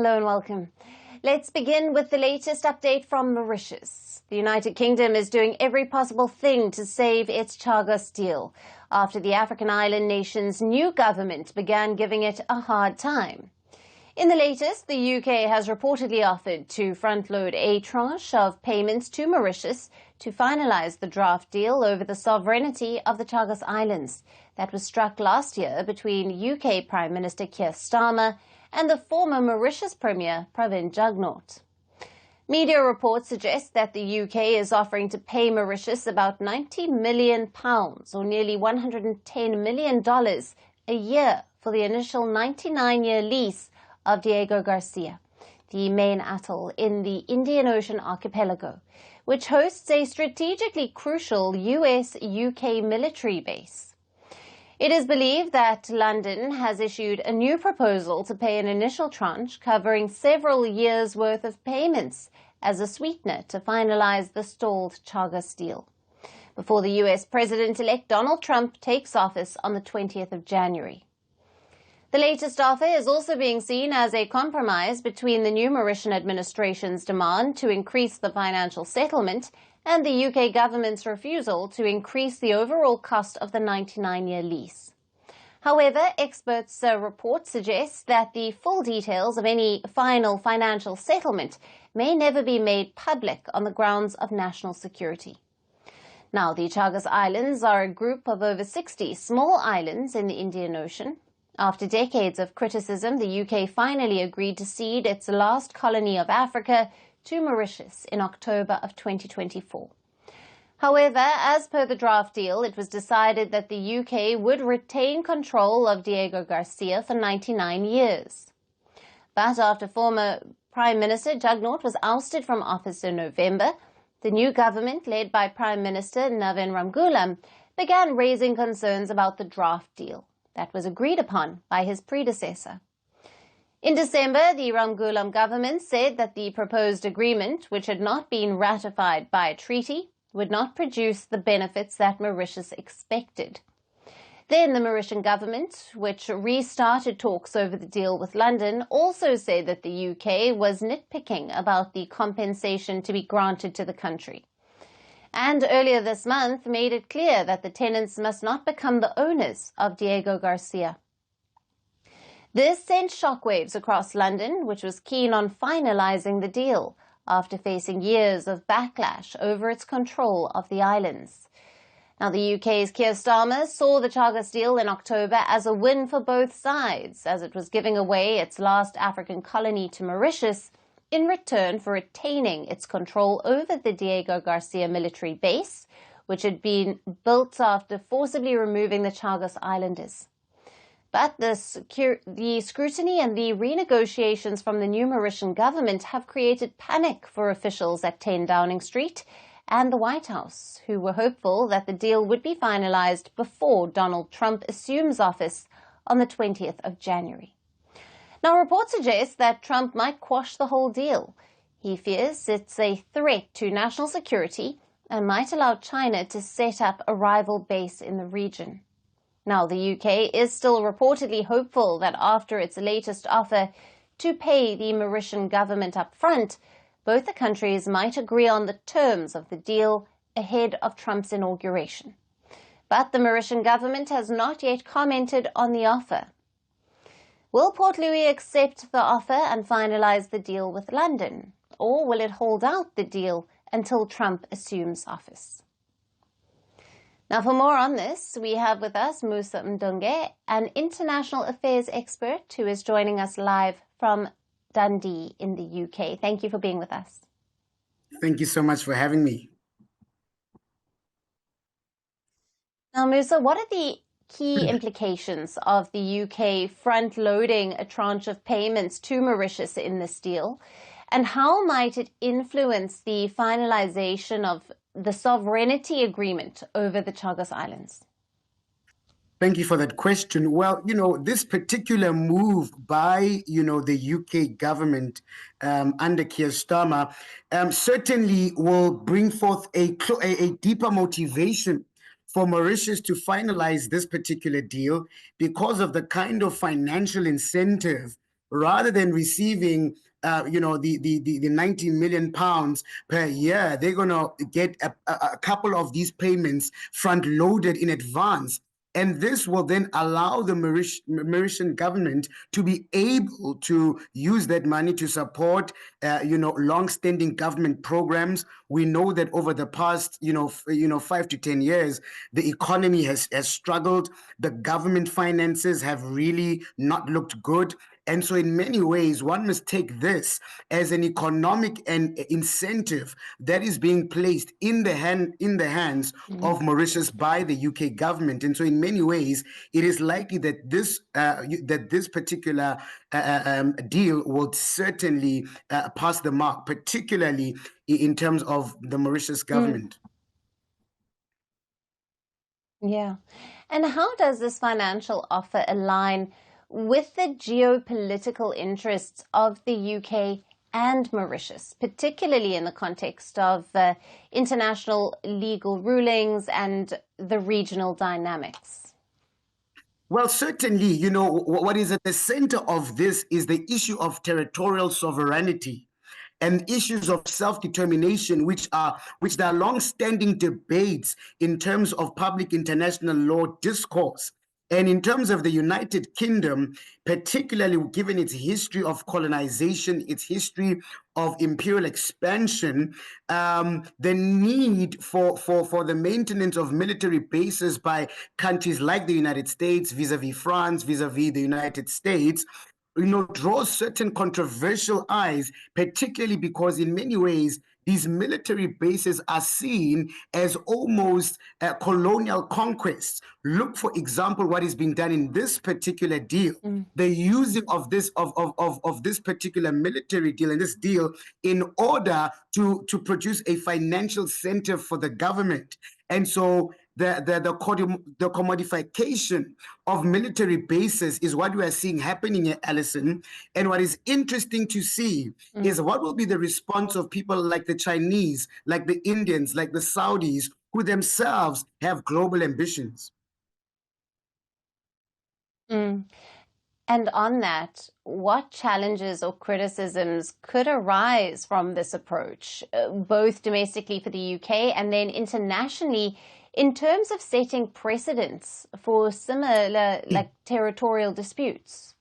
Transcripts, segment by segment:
Hello and welcome. Let's begin with the latest update from Mauritius. The United Kingdom is doing every possible thing to save its Chagos deal after the African island nation's new government began giving it a hard time. In the latest, the UK has reportedly offered to front-load a tranche of payments to Mauritius to finalise the draft deal over the sovereignty of the Chagos Islands that was struck last year between UK Prime Minister Keir Starmer and the former Mauritius Premier Pravin Jugnauth. Media reports suggest that the UK is offering to pay Mauritius about £90 million, or nearly $110 million a year for the initial 99-year lease of Diego Garcia, the main atoll in the Indian Ocean archipelago, which hosts a strategically crucial US-UK military base. It is believed that London has issued a new proposal to pay an initial tranche covering several years' worth of payments as a sweetener to finalise the stalled Chagos deal, before the US President-elect Donald Trump takes office on the 20th of January. The latest offer is also being seen as a compromise between the new Mauritian administration's demand to increase the financial settlement and the UK government's refusal to increase the overall cost of the 99-year lease. However, experts' reports suggest that the full details of any final financial settlement may never be made public on the grounds of national security. Now, the Chagos Islands are a group of over 60 small islands in the Indian Ocean. After decades of criticism, the UK finally agreed to cede its last colony of Africa to Mauritius in October of 2024. However, as per the draft deal, it was decided that the UK would retain control of Diego Garcia for 99 years. But after former Prime Minister Jugnauth was ousted from office in November, the new government, led by Prime Minister Navin Ramgoolam, began raising concerns about the draft deal that was agreed upon by his predecessor. In December, the Ramgoolam government said that the proposed agreement, which had not been ratified by a treaty, would not produce the benefits that Mauritius expected. Then the Mauritian government, which restarted talks over the deal with London, also said that the UK was nitpicking about the compensation to be granted to the country. And earlier this month made it clear that the tenants must not become the owners of Diego Garcia. This sent shockwaves across London, which was keen on finalising the deal after facing years of backlash over its control of the islands. Now, the UK's Keir Starmer saw the Chagos deal in October as a win for both sides, as it was giving away its last African colony to Mauritius in return for retaining its control over the Diego Garcia military base, which had been built after forcibly removing the Chagos Islanders. But the scrutiny and the renegotiations from the new Mauritian government have created panic for officials at 10 Downing Street and the White House, who were hopeful that the deal would be finalised before Donald Trump assumes office on the 20th of January. Now, reports suggest that Trump might quash the whole deal. He fears it's a threat to national security and might allow China to set up a rival base in the region. Now, the UK is still reportedly hopeful that after its latest offer to pay the Mauritian government up front, both the countries might agree on the terms of the deal ahead of Trump's inauguration. But the Mauritian government has not yet commented on the offer. Will Port Louis accept the offer and finalise the deal with London, or will it hold out the deal until Trump assumes office? Now, for more on this, we have with us Musa Mdunge, an international affairs expert who is joining us live from Dundee in the UK. Thank you for being with us. Thank you so much for having me. Now, Musa, what are the key implications of the UK front-loading a tranche of payments to Mauritius in this deal? And how might it influence the finalisation of the sovereignty agreement over the Chagos Islands? Thank you for that question. Well, this particular move by, the UK government under Keir Starmer certainly will bring forth a deeper motivation for Mauritius to finalize this particular deal because of the kind of financial incentive rather than receiving the 90 million pounds per year, they're going to get a couple of these payments front loaded in advance. And this will then allow the Mauritian government to be able to use that money to support, long-standing government programs. We know that over the past, 5 to 10 years, the economy has struggled. The government finances have really not looked good. And so in many ways, one must take this as an economic and incentive that is being placed in the hands of Mauritius by the UK government. And so in many ways, it is likely that this particular deal will certainly pass the mark, particularly in terms of the Mauritius government. Yeah. And how does this financial offer align with the geopolitical interests of the UK and Mauritius, particularly in the context of international legal rulings and the regional dynamics? Well, certainly, what is at the center of this is the issue of territorial sovereignty and issues of self-determination, which are long-standing debates in terms of public international law discourse. And in terms of the United Kingdom, particularly given its history of colonization, its history of imperial expansion, the need for the maintenance of military bases by countries like the United States, vis-a-vis France, vis-a-vis the United States, draws certain controversial eyes, particularly because in many ways, these military bases are seen as almost colonial conquests. Look, for example, what is being done in this particular deal. The using of this particular military deal and this deal in order to produce a financial center for the government. And so the commodification of military bases is what we are seeing happening here, Alison. And what is interesting to see is what will be the response of people like the Chinese, like the Indians, like the Saudis, who themselves have global ambitions. And on that, what challenges or criticisms could arise from this approach, both domestically for the UK and then internationally, in terms of setting precedents for similar territorial disputes?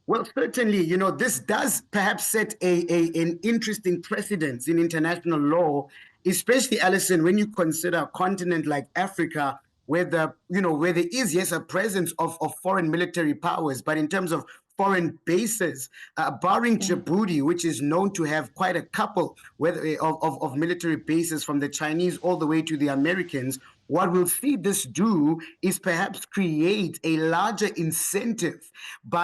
Well, certainly, this does perhaps set an interesting precedent in international law, especially, Alison, when you consider a continent like Africa, where there is, yes, a presence of foreign military powers, but in terms of foreign bases, barring Djibouti, which is known to have quite a couple of military bases from the Chinese all the way to the Americans, what we'll see this do is perhaps create a larger incentive,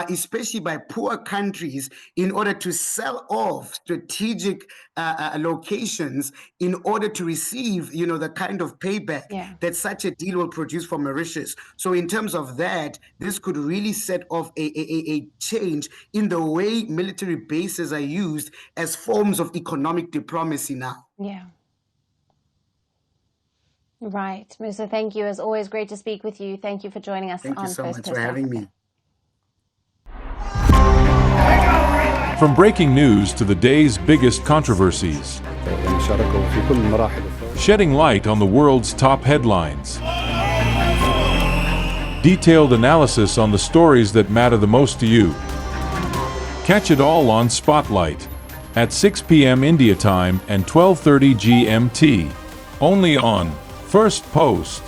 especially by poor countries, in order to sell off strategic locations in order to receive, the kind of payback that such a deal will produce for Mauritius. So in terms of that, this could really set off a change in the way military bases are used as forms of economic diplomacy now. Yeah. Right. Musa, thank you. As always, great to speak with you. Thank you for joining us on Firstpost. Thank you so much for having me. From breaking news to the day's biggest controversies, shedding light on the world's top headlines, detailed analysis on the stories that matter the most to you. Catch it all on Spotlight at 6 p.m. India time and 12:30 GMT, only on Firstpost.